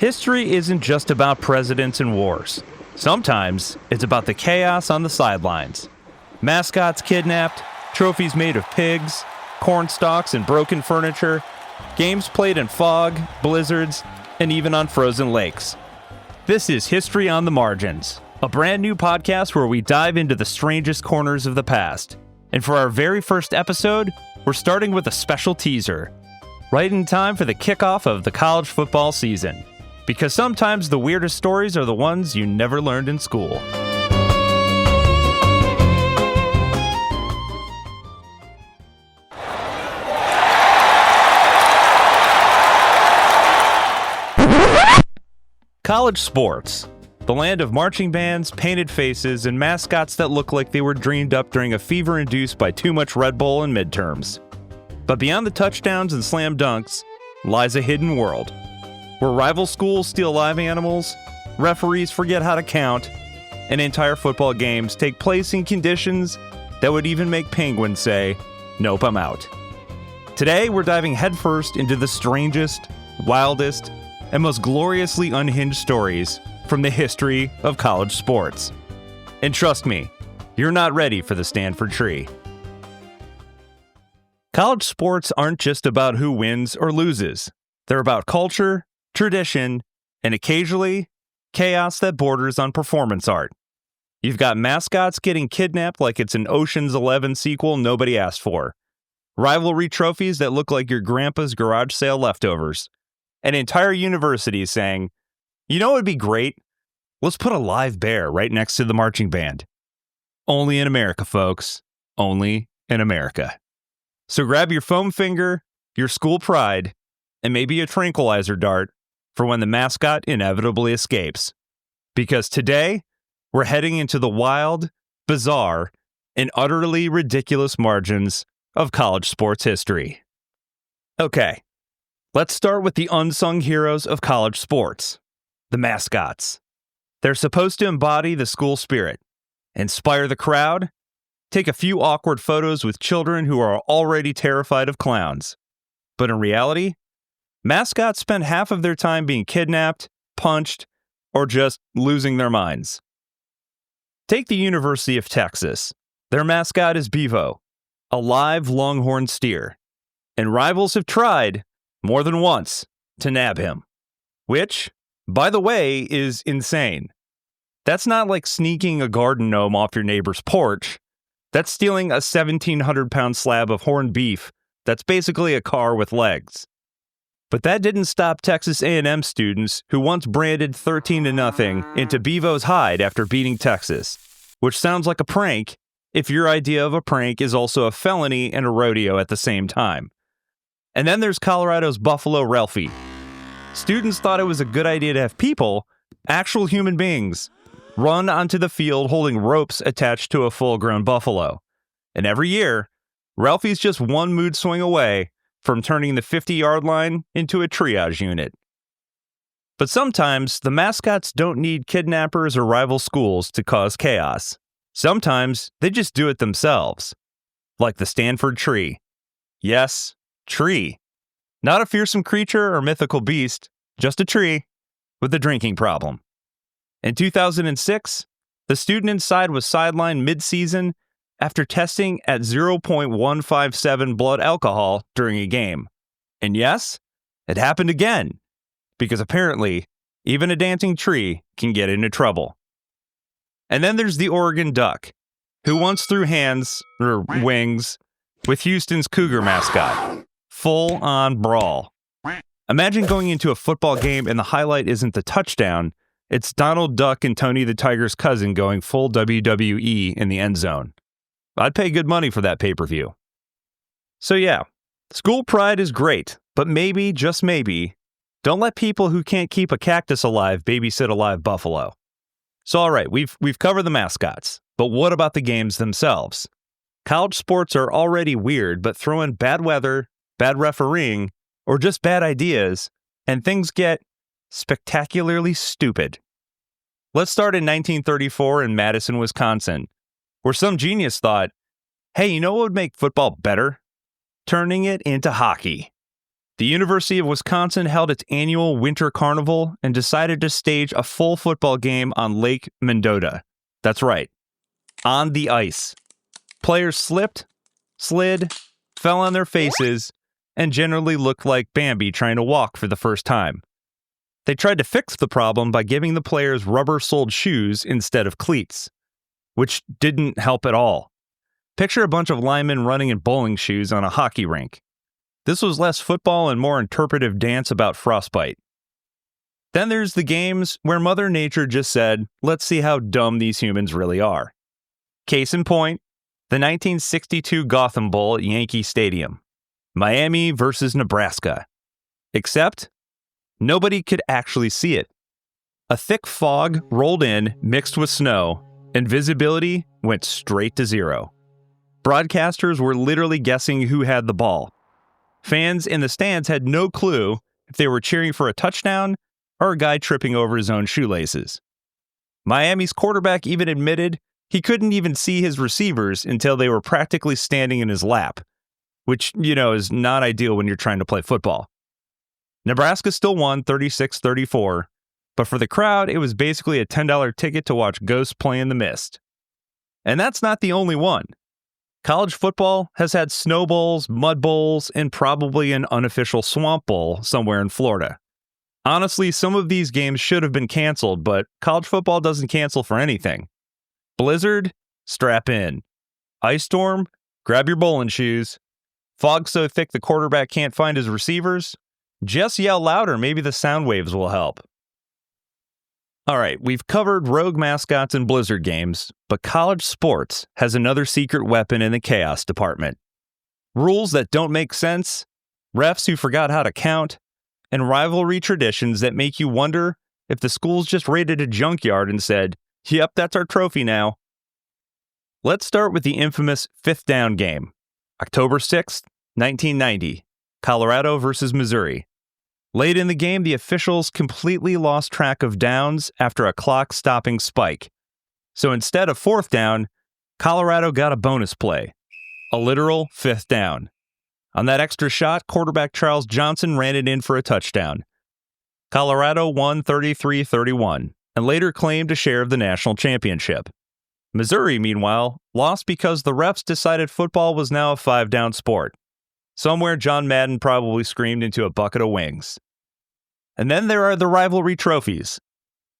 History isn't just about presidents and wars. Sometimes it's about the chaos on the sidelines. Mascots kidnapped, trophies made of pigs, corn stalks and broken furniture, games played in fog, blizzards, and even on frozen lakes. This is History on the Margins, a brand new podcast where we dive into the strangest corners of the past. And for our very first episode, we're starting with a special teaser, right in time for the kickoff of the college football season. Because sometimes the weirdest stories are the ones you never learned in school. College sports. The land of marching bands, painted faces, and mascots that look like they were dreamed up during a fever induced by too much Red Bull and midterms. But beyond the touchdowns and slam dunks lies a hidden world, where rival schools steal live animals, referees forget how to count, and entire football games take place in conditions that would even make penguins say, "Nope, I'm out." Today, we're diving headfirst into the strangest, wildest, and most gloriously unhinged stories from the history of college sports. And trust me, you're not ready for the Stanford tree. College sports aren't just about who wins or loses. They're about culture, tradition, and occasionally, chaos that borders on performance art. You've got mascots getting kidnapped like it's an Ocean's 11 sequel nobody asked for, rivalry trophies that look like your grandpa's garage sale leftovers, and entire universities saying, "You know what would be great? Let's put a live bear right next to the marching band." Only in America, folks. Only in America. So grab your foam finger, your school pride, and maybe a tranquilizer dart for when the mascot inevitably escapes. Because today, we're heading into the wild, bizarre, and utterly ridiculous margins of college sports history. Okay, let's start with the unsung heroes of college sports, the mascots. They're supposed to embody the school spirit, inspire the crowd, take a few awkward photos with children who are already terrified of clowns. But in reality, mascots spend half of their time being kidnapped, punched, or just losing their minds. Take the University of Texas. Their mascot is Bevo, a live longhorn steer. And rivals have tried, more than once, to nab him. Which, by the way, is insane. That's not like sneaking a garden gnome off your neighbor's porch. That's stealing a 1,700-pound slab of horned beef that's basically a car with legs. But that didn't stop Texas A&M students who once branded 13-0 into Bevo's hide after beating Texas, which sounds like a prank if your idea of a prank is also a felony and a rodeo at the same time. And then there's Colorado's Buffalo Ralphie. Students thought it was a good idea to have people, actual human beings, run onto the field holding ropes attached to a full-grown buffalo. And every year, Ralphie's just one mood swing away from turning the 50-yard line into a triage unit. But sometimes, the mascots don't need kidnappers or rival schools to cause chaos. Sometimes, they just do it themselves. Like the Stanford tree. Yes, tree. Not a fearsome creature or mythical beast, just a tree with a drinking problem. In 2006, the student inside was sidelined mid-season after testing at 0.157 blood alcohol during a game. And yes, it happened again, because apparently, even a dancing tree can get into trouble. And then there's the Oregon Duck, who once threw wings, with Houston's Cougar mascot. Full-on brawl. Imagine going into a football game and the highlight isn't the touchdown, it's Donald Duck and Tony the Tiger's cousin going full WWE in the end zone. I'd pay good money for that pay-per-view. So yeah, school pride is great, but maybe, just maybe, don't let people who can't keep a cactus alive babysit a live buffalo. So alright, we've covered the mascots, but what about the games themselves? College sports are already weird, but throw in bad weather, bad refereeing, or just bad ideas, and things get spectacularly stupid. Let's start in 1934 in Madison, Wisconsin, where some genius thought, hey, you know what would make football better? Turning it into hockey. The University of Wisconsin held its annual winter carnival and decided to stage a full football game on Lake Mendota. That's right, on the ice. Players slipped, slid, fell on their faces, and generally looked like Bambi trying to walk for the first time. They tried to fix the problem by giving the players rubber-soled shoes instead of cleats, which didn't help at all. Picture a bunch of linemen running in bowling shoes on a hockey rink. This was less football and more interpretive dance about frostbite. Then there's the games where Mother Nature just said, let's see how dumb these humans really are. Case in point, the 1962 Gotham Bowl at Yankee Stadium. Miami versus Nebraska. Except, nobody could actually see it. A thick fog rolled in, mixed with snow, and visibility went straight to zero. Broadcasters were literally guessing who had the ball. Fans in the stands had no clue if they were cheering for a touchdown or a guy tripping over his own shoelaces. Miami's quarterback even admitted he couldn't even see his receivers until they were practically standing in his lap, which, is not ideal when you're trying to play football. Nebraska still won 36-34, but for the crowd, it was basically a $10 ticket to watch ghosts play in the mist. And that's not the only one. College football has had snow bowls, mud bowls, and probably an unofficial swamp bowl somewhere in Florida. Honestly, some of these games should have been canceled, but college football doesn't cancel for anything. Blizzard? Strap in. Ice storm? Grab your bowling shoes. Fog so thick the quarterback can't find his receivers? Just yell louder, maybe the sound waves will help. Alright, we've covered rogue mascots and Blizzard games, but college sports has another secret weapon in the chaos department. Rules that don't make sense, refs who forgot how to count, and rivalry traditions that make you wonder if the school's just raided a junkyard and said, yep, that's our trophy now. Let's start with the infamous fifth down game. October 6th, 1990, Colorado versus Missouri. Late in the game, the officials completely lost track of downs after a clock-stopping spike. So instead of fourth down, Colorado got a bonus play, a literal fifth down. On that extra shot, quarterback Charles Johnson ran it in for a touchdown. Colorado won 33-31 and later claimed a share of the national championship. Missouri, meanwhile, lost because the refs decided football was now a five-down sport. Somewhere John Madden probably screamed into a bucket of wings. And then there are the rivalry trophies.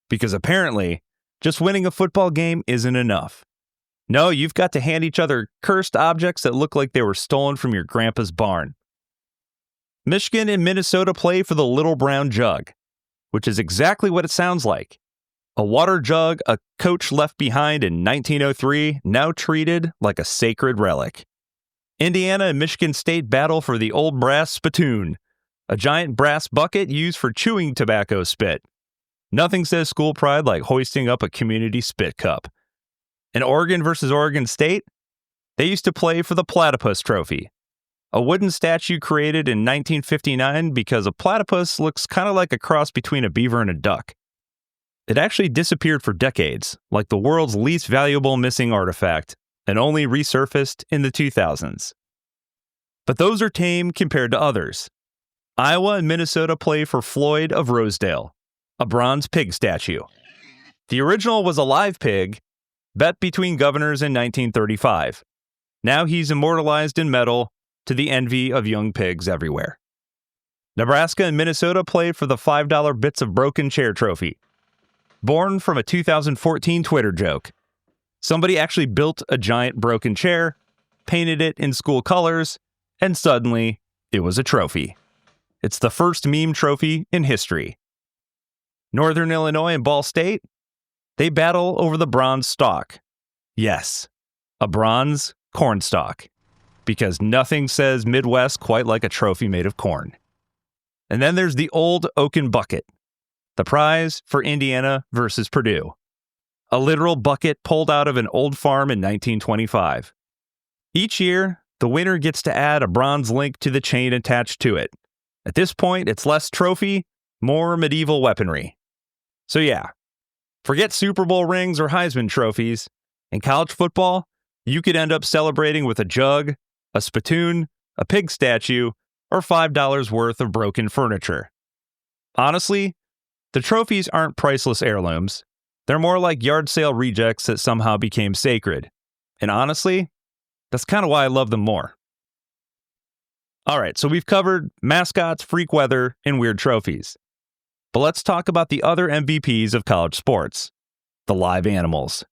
Because apparently, just winning a football game isn't enough. No, you've got to hand each other cursed objects that look like they were stolen from your grandpa's barn. Michigan and Minnesota play for the Little Brown Jug, which is exactly what it sounds like. A water jug a coach left behind in 1903, now treated like a sacred relic. Indiana and Michigan State battle for the old brass spittoon, a giant brass bucket used for chewing tobacco spit. Nothing says school pride like hoisting up a community spit cup. In Oregon versus Oregon State, they used to play for the Platypus Trophy, a wooden statue created in 1959 because a platypus looks kind of like a cross between a beaver and a duck. It actually disappeared for decades, like the world's least valuable missing artifact, and only resurfaced in the 2000s. But those are tame compared to others. Iowa and Minnesota play for Floyd of Rosedale, a bronze pig statue. The original was a live pig, bet between governors in 1935. Now he's immortalized in metal to the envy of young pigs everywhere. Nebraska and Minnesota play for the $5 Bits of Broken Chair Trophy, born from a 2014 Twitter joke. Somebody actually built a giant broken chair, painted it in school colors, and suddenly, it was a trophy. It's the first meme trophy in history. Northern Illinois and Ball State, they battle over the bronze stalk. Yes, a bronze corn stalk. Because nothing says Midwest quite like a trophy made of corn. And then there's the old oaken bucket, the prize for Indiana versus Purdue. A literal bucket pulled out of an old farm in 1925. Each year, the winner gets to add a bronze link to the chain attached to it. At this point, it's less trophy, more medieval weaponry. So yeah, forget Super Bowl rings or Heisman trophies. In college football, you could end up celebrating with a jug, a spittoon, a pig statue, or $5 worth of broken furniture. Honestly, the trophies aren't priceless heirlooms. They're more like yard sale rejects that somehow became sacred. And honestly, that's kind of why I love them more. Alright, so we've covered mascots, freak weather, and weird trophies. But let's talk about the other MVPs of college sports, the live animals.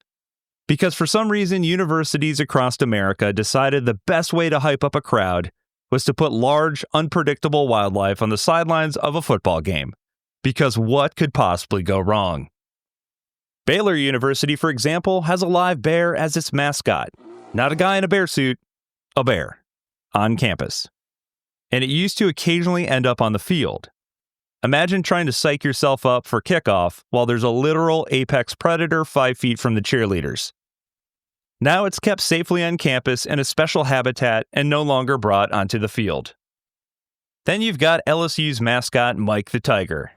Because for some reason, universities across America decided the best way to hype up a crowd was to put large, unpredictable wildlife on the sidelines of a football game. Because what could possibly go wrong? Baylor University, for example, has a live bear as its mascot. Not a guy in a bear suit, a bear, on campus. And it used to occasionally end up on the field. Imagine trying to psych yourself up for kickoff while there's a literal apex predator 5 feet from the cheerleaders. Now it's kept safely on campus in a special habitat and no longer brought onto the field. Then you've got LSU's mascot, Mike the Tiger.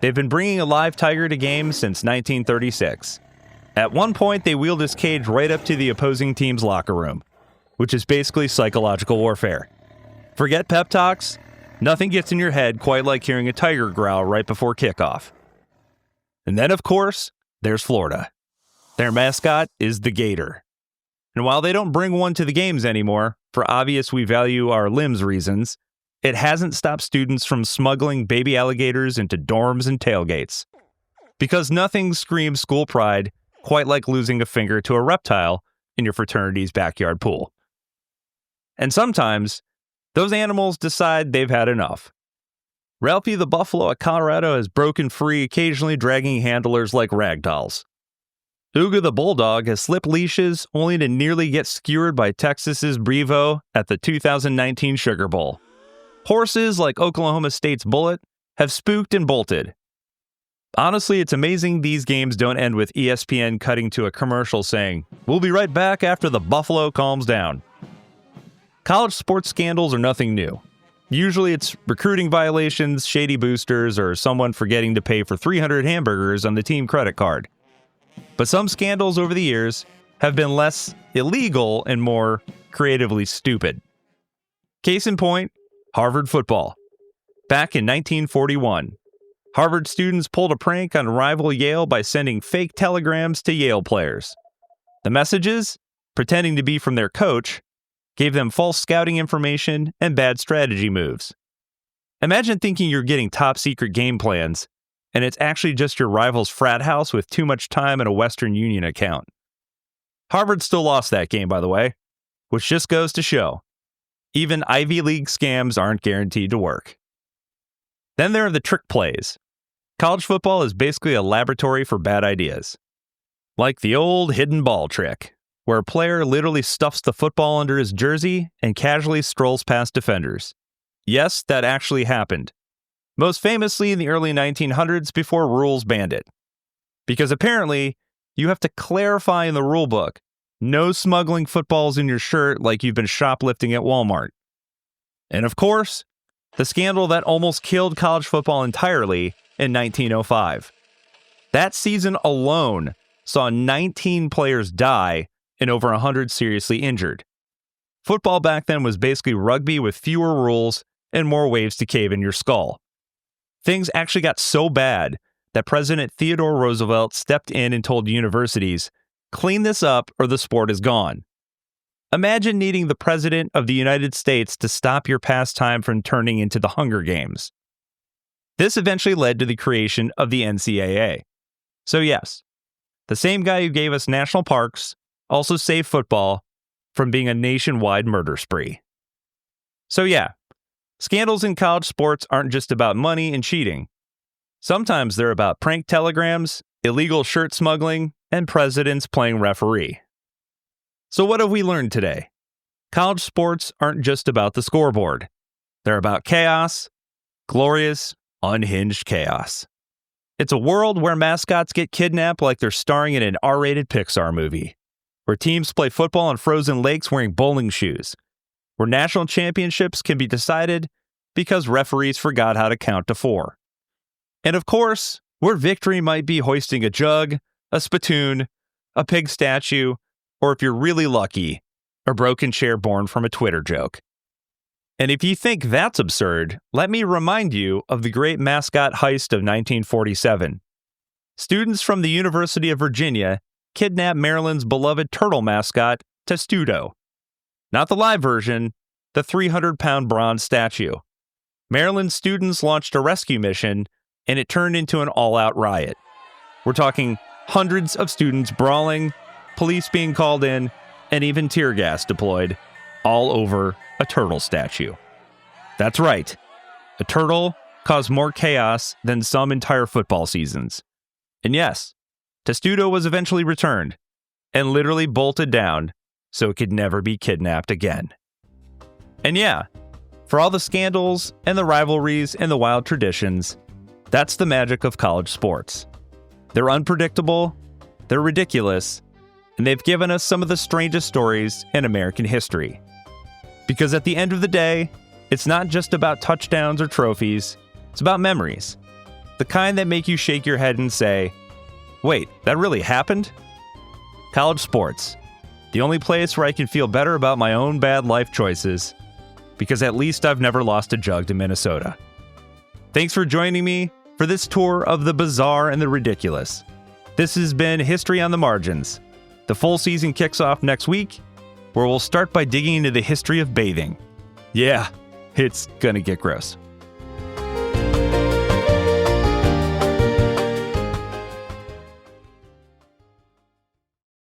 They've been bringing a live tiger to games since 1936. At one point, they wheeled his cage right up to the opposing team's locker room, which is basically psychological warfare. Forget pep talks. Nothing gets in your head quite like hearing a tiger growl right before kickoff. And then, of course, there's Florida. Their mascot is the Gator. And while they don't bring one to the games anymore, for obvious we value our limbs reasons, it hasn't stopped students from smuggling baby alligators into dorms and tailgates. Because nothing screams school pride quite like losing a finger to a reptile in your fraternity's backyard pool. And sometimes, those animals decide they've had enough. Ralphie the buffalo at Colorado has broken free, occasionally dragging handlers like rag dolls. Uga the bulldog has slipped leashes only to nearly get skewered by Texas's Brevo at the 2019 Sugar Bowl. Horses like Oklahoma State's Bullet have spooked and bolted. Honestly, it's amazing these games don't end with ESPN cutting to a commercial saying, "We'll be right back after the buffalo calms down." College sports scandals are nothing new. Usually it's recruiting violations, shady boosters, or someone forgetting to pay for 300 hamburgers on the team credit card. But some scandals over the years have been less illegal and more creatively stupid. Case in point, Harvard football. Back in 1941, Harvard students pulled a prank on rival Yale by sending fake telegrams to Yale players. The messages, pretending to be from their coach, gave them false scouting information and bad strategy moves. Imagine thinking you're getting top secret game plans, and it's actually just your rival's frat house with too much time in a Western Union account. Harvard still lost that game, by the way, which just goes to show. Even Ivy League scams aren't guaranteed to work. Then there are the trick plays. College football is basically a laboratory for bad ideas. Like the old hidden ball trick, where a player literally stuffs the football under his jersey and casually strolls past defenders. Yes, that actually happened. Most famously in the early 1900s before rules banned it. Because apparently, you have to clarify in the rulebook, no smuggling footballs in your shirt like you've been shoplifting at Walmart. And of course, the scandal that almost killed college football entirely in 1905. That season alone saw 19 players die and over 100 seriously injured. Football back then was basically rugby with fewer rules and more ways to cave in your skull. Things actually got so bad that President Theodore Roosevelt stepped in and told universities, "Clean this up or the sport is gone." Imagine needing the President of the United States to stop your pastime from turning into the Hunger Games. This eventually led to the creation of the NCAA. So yes, the same guy who gave us national parks also saved football from being a nationwide murder spree. So yeah, scandals in college sports aren't just about money and cheating. Sometimes they're about prank telegrams, illegal shirt smuggling, and presidents playing referee. So what have we learned today? College sports aren't just about the scoreboard. They're about chaos, glorious, unhinged chaos. It's a world where mascots get kidnapped like they're starring in an R-rated Pixar movie, where teams play football on frozen lakes wearing bowling shoes, where national championships can be decided because referees forgot how to count to 4. And of course, where victory might be hoisting a jug, a spittoon, a pig statue, or if you're really lucky, a broken chair born from a Twitter joke. And if you think that's absurd, let me remind you of the great mascot heist of 1947. Students from the University of Virginia kidnapped Maryland's beloved turtle mascot, Testudo. Not the live version, the 300-pound bronze statue. Maryland students launched a rescue mission, and it turned into an all-out riot. We're talking hundreds of students brawling, police being called in, and even tear gas deployed, all over a turtle statue. That's right. A turtle caused more chaos than some entire football seasons. And yes, Testudo was eventually returned and literally bolted down so it could never be kidnapped again. And yeah, for all the scandals and the rivalries and the wild traditions, that's the magic of college sports. They're unpredictable, they're ridiculous, and they've given us some of the strangest stories in American history. Because at the end of the day, it's not just about touchdowns or trophies, it's about memories. The kind that make you shake your head and say, wait, that really happened? College sports. The only place where I can feel better about my own bad life choices, because at least I've never lost a jug to Minnesota. Thanks for joining me for this tour of the bizarre and the ridiculous. This has been History on the Margins. The full season kicks off next week, where we'll start by digging into the history of bathing. Yeah, it's gonna get gross.